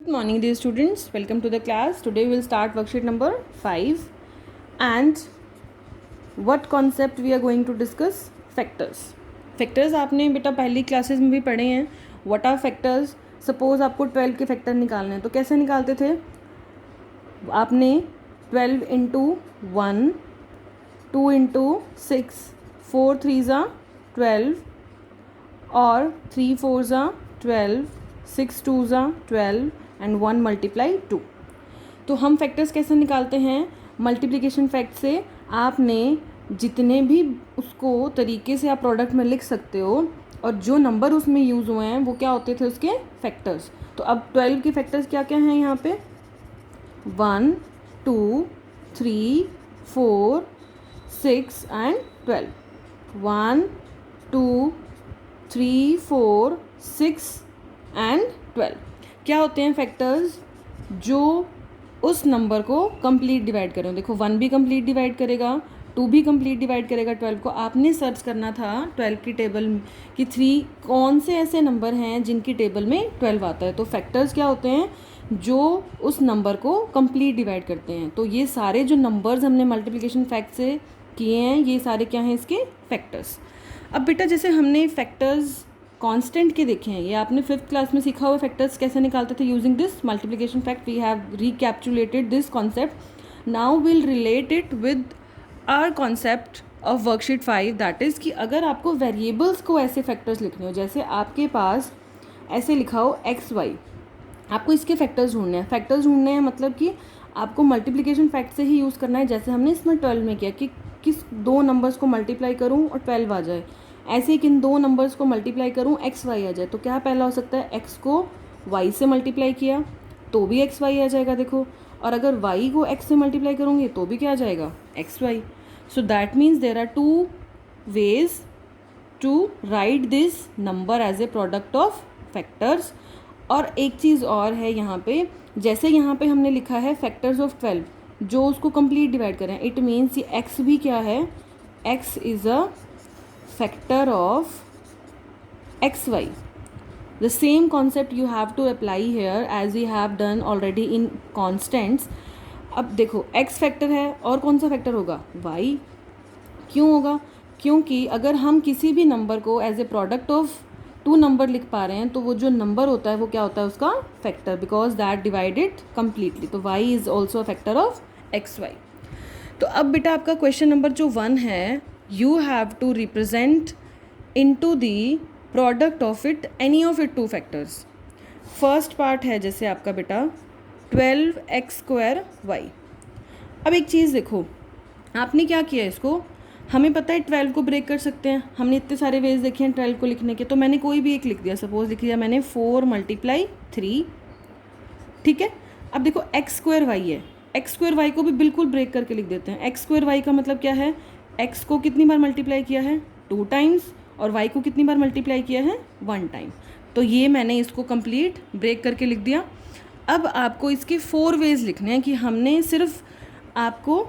Good morning dear students, welcome to the class. Today we will start worksheet number 5 and what concept we are going to discuss? Factors. Factors आपने बेटा पहली classes में भी पढ़े हैं. What are factors? Suppose आपको 12 के factor निकालने हैं तो कैसे निकालते थे? आपने 12 इंटू 1, 2 इंटू 6, 4 3 12 और 3 4 12, 6 2 12 एंड 1 मल्टीप्लाई 2. तो हम फैक्टर्स कैसे निकालते हैं? मल्टीप्लिकेशन फैक्ट से आपने जितने भी उसको तरीके से आप प्रोडक्ट में लिख सकते हो और जो नंबर उसमें यूज़ हुए हैं वो क्या होते थे उसके फैक्टर्स. तो अब 12 के फैक्टर्स क्या क्या हैं यहाँ पे? 1 2 3 4 6 एंड 12. 1 2 3 4 6 एंड 12 क्या होते हैं फैक्टर्स? जो उस नंबर को कंप्लीट डिवाइड करें. देखो 1 भी कंप्लीट डिवाइड करेगा, 2 भी कंप्लीट डिवाइड करेगा 12 को. आपने सर्च करना था 12 की टेबल की 3 कौन से ऐसे नंबर हैं जिनकी टेबल में 12 आता है. तो फैक्टर्स क्या होते हैं? जो उस नंबर को कंप्लीट डिवाइड करते हैं. तो ये सारे जो नंबर्स हमने मल्टीप्लिकेशन फैक्ट से किए हैं ये सारे क्या हैं इसके फैक्टर्स. अब बेटा जैसे हमने फैक्टर्स कांस्टेंट के देखे हैं, ये आपने 5th क्लास में सीखा हुआ फैक्टर्स कैसे निकालते थे using this multiplication fact. We have recapitulated this concept. Now will relate it with our concept of worksheet 5 that is कि अगर आपको वेरिएबल्स को ऐसे फैक्टर्स लिखने हो, जैसे आपके पास ऐसे लिखा हो एक्स वाई, आपको इसके फैक्टर्स ढूंढने हैं. फैक्टर्स ढूंढने हैं मतलब कि आपको मल्टीप्लिकेशन फैक्ट से ही यूज़ करना है, जैसे हमने इसमें 12 में किया कि किस दो नंबर्स को मल्टीप्लाई करूँ और 12 आ जाए. ऐसे ही किन दो नंबर्स को मल्टीप्लाई करूँ एक्स वाई आ जाए. तो क्या पहला हो सकता है? एक्स को वाई से मल्टीप्लाई किया तो भी एक्स वाई आ जाएगा देखो, और अगर वाई को एक्स से मल्टीप्लाई करूँगी तो भी क्या आ जाएगा? X Y. So that means there are 2 ways to write this number as a product of factors. और एक चीज़ और है यहाँ पे, जैसे यहाँ पे हमने लिखा है फैक्टर्स ऑफ 12 जो उसको कंप्लीट डिवाइड करें. इट मीन्स ये एक्स भी क्या है? X is a factor of xy. The same concept you have to apply here as we have done already in constants. अब देखो x फैक्टर है और कौन सा फैक्टर होगा? y. क्यों होगा? क्योंकि अगर हम किसी भी नंबर को as a product of 2 number लिख पा रहे हैं तो वो जो नंबर होता है वो क्या होता है उसका factor, because that divided completely. तो y is also a factor of xy. तो अब बेटा आपका क्वेश्चन नंबर जो 1 है, you have to represent into the product of it any of it 2 factors. First part है जैसे आपका बेटा 12x² y. अब एक चीज़ देखो, आपने क्या किया इसको, हमें पता है 12 को ब्रेक कर सकते हैं, हमने इतने सारे वेज देखे हैं 12 को लिखने के. तो मैंने कोई भी एक लिख दिया, सपोज लिख दिया मैंने 4 × 3. ठीक है. अब देखो x² y है, x² y को भी बिल्कुल ब्रेक करके लिख देते हैं. x² y का मतलब क्या है? x को कितनी बार मल्टीप्लाई किया है? 2 टाइम्स. और y को कितनी बार मल्टीप्लाई किया है? 1 टाइम. तो ये मैंने इसको कंप्लीट ब्रेक करके लिख दिया. अब आपको इसके 4 वेज लिखने हैं कि हमने सिर्फ आपको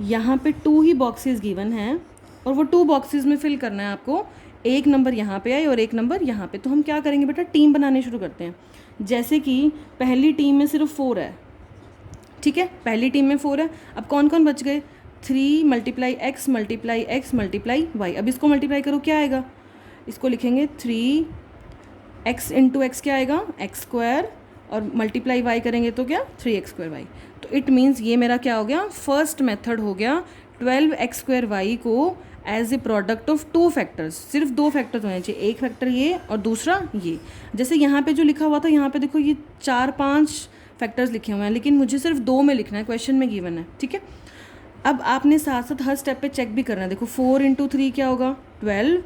यहाँ पे 2 ही बॉक्सेस गिवन हैं और वो 2 बॉक्सेस में फिल करना है आपको. एक नंबर यहाँ पे आए और एक नंबर यहाँ पे. तो हम क्या करेंगे बेटा, टीम बनाने शुरू करते हैं. जैसे कि पहली टीम में सिर्फ 4 है. ठीक है, पहली टीम में 4 है. अब कौन कौन बच गए? 3 × x × x × y. अब इसको मल्टीप्लाई करो क्या आएगा? इसको लिखेंगे 3x × x क्या आएगा? x² और मल्टीप्लाई y करेंगे तो क्या? 3x² y. तो इट मीन्स ये मेरा क्या हो गया? फर्स्ट मेथड हो गया 12x² y को as a product of 2 factors. सिर्फ 2 फैक्टर्स होने चाहिए, एक फैक्टर ये और दूसरा ये. जैसे यहाँ पे जो लिखा हुआ था, यहाँ पे देखो ये 4-5 फैक्टर्स लिखे हुए हैं, लेकिन मुझे सिर्फ 2 में लिखना है, क्वेश्चन में गिवन है. ठीक है. अब आपने साथ साथ हर स्टेप पे चेक भी करना है. देखो 4 × 3 क्या होगा? 12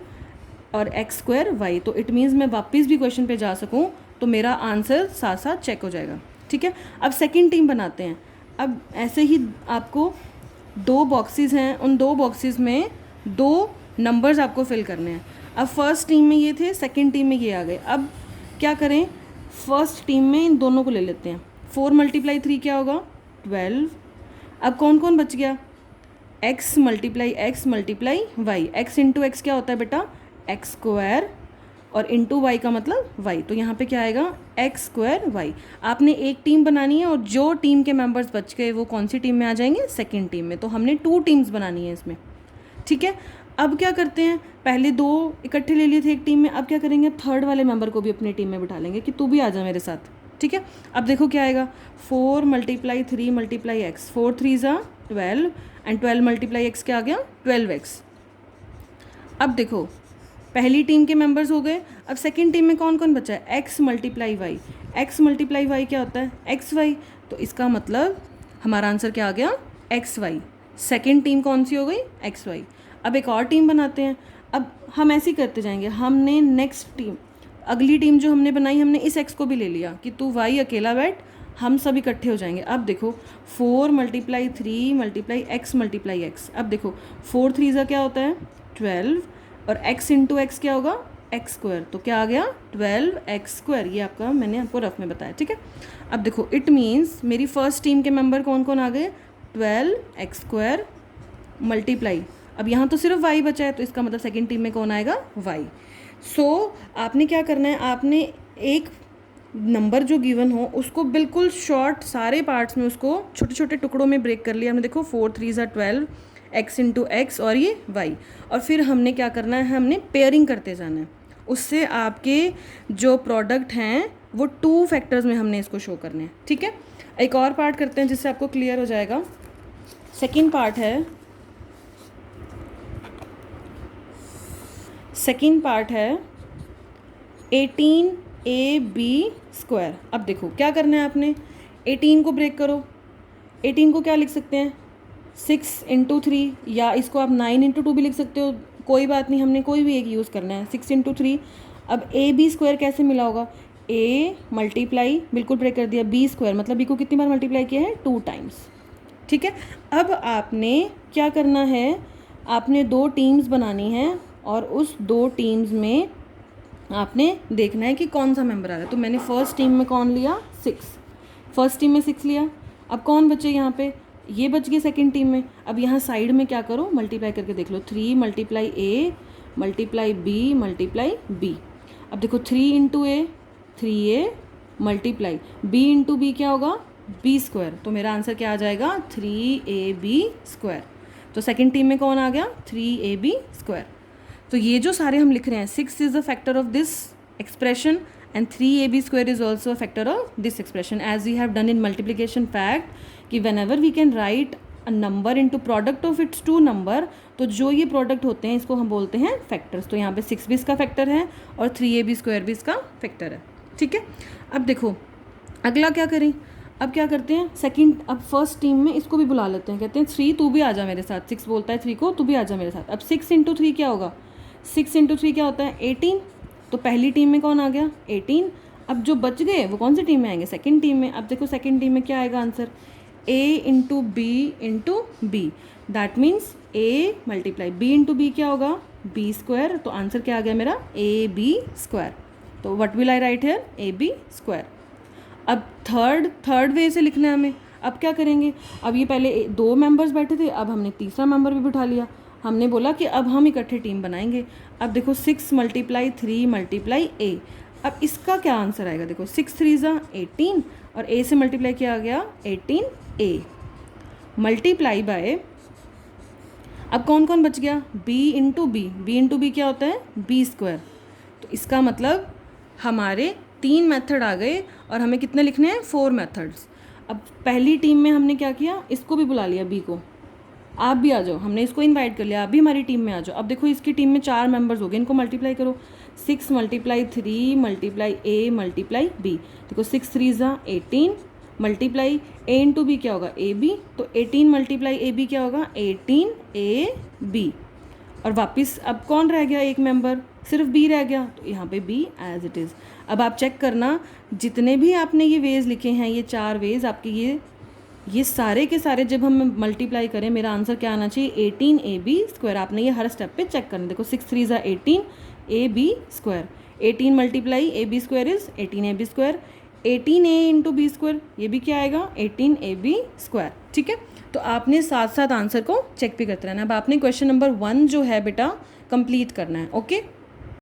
और x² y. तो इट मीन्स मैं वापस भी क्वेश्चन पे जा सकूं तो मेरा आंसर साथ साथ चेक हो जाएगा. ठीक है. अब सेकंड टीम बनाते हैं. अब ऐसे ही आपको 2 बॉक्सेस हैं, उन 2 बॉक्सेस में 2 नंबर्स आपको फिल करने हैं. अब फर्स्ट टीम में ये थे, सेकेंड टीम में ये आ गए. अब क्या करें? फर्स्ट टीम में इन दोनों को ले लेते हैं. 4 × 3 क्या होगा? 12. अब कौन कौन बच गया? x × y. x × x क्या होता है बेटा? x² और इंटू वाई का मतलब वाई, तो यहाँ पे क्या आएगा एक्स स्क्वायर वाई। आपने एक टीम बनानी है और जो टीम के मेंबर्स बच गए वो कौन सी टीम में आ जाएंगे, सेकंड टीम में। तो हमने 2 टीम्स बनानी है इसमें, ठीक है। अब क्या करते हैं, पहले 2 इकट्ठे ले लिए थे एक टीम में, अब क्या करेंगे, थर्ड वाले मेंबर को भी अपनी टीम में बिठा लेंगे कि तू भी आ जा मेरे साथ, ठीक है। अब देखो क्या आएगा, 4 × 3 × x, 4 3 ज़ा 12 एंड 12 × x क्या आ गया 12x। अब देखो पहली टीम के मेंबर्स हो गए, अब सेकंड टीम में कौन कौन बचा है, x × y, x × y क्या होता है xy, तो इसका मतलब हमारा आंसर क्या आ गया xy। सेकंड टीम कौन सी हो गई xy। अब एक और टीम बनाते हैं, अब हम ऐसे ही करते जाएंगे, हमने नेक्स्ट टीम अगली टीम जो हमने बनाई हमने इस x को भी ले लिया कि तू y अकेला बैठ, हम सब इकट्ठे हो जाएंगे। अब देखो 4 × 3 × x × x, अब देखो 4 3 ज़ा क्या होता है 12 और x × x क्या होगा एक्स स्क्वायर, तो क्या आ गया 12x²। ये आपका मैंने आपको रफ में बताया, ठीक है। अब देखो इट मीन्स मेरी फर्स्ट टीम के मेंबर कौन कौन आ गए 12x² मल्टीप्लाई, अब यहाँ तो सिर्फ y बचा है तो इसका मतलब सेकंड टीम में कौन आएगा y। सो आपने क्या करना है, आपने एक नंबर जो गिवन हो उसको बिल्कुल शॉर्ट सारे पार्ट्स में उसको छोटे छोटे टुकड़ों में ब्रेक कर लिया हमने। देखो 4 3 ज़ा 12 x × x और ये y, और फिर हमने क्या करना है, हमने पेयरिंग करते जाना है, उससे आपके जो प्रोडक्ट हैं वो 2 फैक्टर्स में हमने इसको शो करने हैं, ठीक है। एक और पार्ट करते हैं जिससे आपको क्लियर हो जाएगा। सेकंड पार्ट है 18ab²। अब देखो क्या करना है आपने, 18 को ब्रेक करो, 18 को क्या लिख सकते हैं 6 × 3, या इसको आप 9 × 2 भी लिख सकते हो, कोई बात नहीं, हमने कोई भी एक यूज़ करना है 6 × 3। अब ab² कैसे मिला होगा, a मल्टीप्लाई बिल्कुल ब्रेक कर दिया b² मतलब b को कितनी बार मल्टीप्लाई किया है 2 टाइम्स, ठीक है। अब आपने क्या करना है, आपने 2 टीम्स बनानी है और उस 2 टीम्स में आपने देखना है कि कौन सा मेंबर आ रहा है। तो मैंने फर्स्ट टीम में कौन लिया 6, फर्स्ट टीम में 6 लिया। अब कौन बचे यहाँ पे, ये बच गए सेकंड टीम में। अब यहाँ साइड में क्या करो, मल्टीप्लाई करके देख लो, 3 × a × b × b। अब देखो 3 × a 3a multiply b × b क्या होगा b², तो मेरा आंसर क्या आ जाएगा 3ab²। तो सेकंड टीम में कौन आ गया 3ab²। तो ये जो सारे हम लिख रहे हैं 6 is a factor of this expression and 3ab² is also a factor of this expression, as we have done in multiplication fact कि whenever we can write a number into product of its 2 number, तो जो ये product होते हैं इसको हम बोलते हैं फैक्टर्स। तो यहाँ पे 6 भी इसका फैक्टर है और 3ab² भी इसका फैक्टर है, ठीक है। अब देखो अगला क्या करें, अब क्या करते हैं सेकंड, अब फर्स्ट टीम में इसको भी बुला लेते हैं, कहते हैं 3 तू भी आ जा मेरे साथ, 6 बोलता है 3 को तू भी आ जा मेरे साथ। अब 6 × 3 क्या होगा, 6 × 3 क्या होता है 18, तो पहली टीम में कौन आ गया 18। अब जो बच गए वो कौन सी टीम में आएंगे, सेकंड टीम में। अब देखो सेकंड टीम में क्या आएगा answer, a × b × b, that means a multiply b × b क्या होगा b², तो आंसर क्या आ गया मेरा ab²। तो what will I right here ab²। अब थर्ड वे से लिखना है हमें। अब क्या करेंगे, अब ये पहले 2 मेंबर्स बैठे थे, अब हमने तीसरा मेंबर भी बिठा लिया, हमने बोला कि अब हम इकट्ठे टीम बनाएंगे। अब देखो 6 × 3 × a, अब इसका क्या आंसर आएगा, देखो 6 3 ज़ा 18 और a से मल्टीप्लाई किया आ गया 18a मल्टीप्लाई बाय, अब कौन कौन बच गया b × b क्या होता है b²। तो इसका मतलब हमारे 3 मेथड आ गए और हमें कितने लिखने हैं 4 मेथड्स। अब पहली टीम में हमने क्या किया, इसको भी बुला लिया b को, आप भी आ जाओ, हमने इसको इनवाइट कर लिया, आप भी हमारी टीम में आ जाओ। अब देखो इसकी टीम में 4 मेंबर्स हो गए, इनको मल्टीप्लाई करो, 6 × 3 × a × b, देखो 6 3 ज़ा 18 मल्टीप्लाई a × b क्या होगा ab, तो 18 × ab क्या होगा 18ab। और वापस अब कौन रह गया, एक मेंबर सिर्फ b रह गया, तो यहाँ पे b एज इट इज़। अब आप चेक करना जितने भी आपने ये वेज लिखे हैं, ये 4 वेज आपके, ये सारे के सारे जब हम मल्टीप्लाई करें मेरा आंसर क्या आना चाहिए 18ab²। आपने ये हर स्टेप पे चेक करना। देखो 6 3 ज़ा 18 ab², 18 multiply ab² is 18ab², 18a × b², ये भी क्या आएगा 18ab², ठीक है। तो आपने साथ साथ आंसर को चेक भी करते रहना। अब आपने क्वेश्चन नंबर 1 जो है बेटा कंप्लीट करना है, ओके।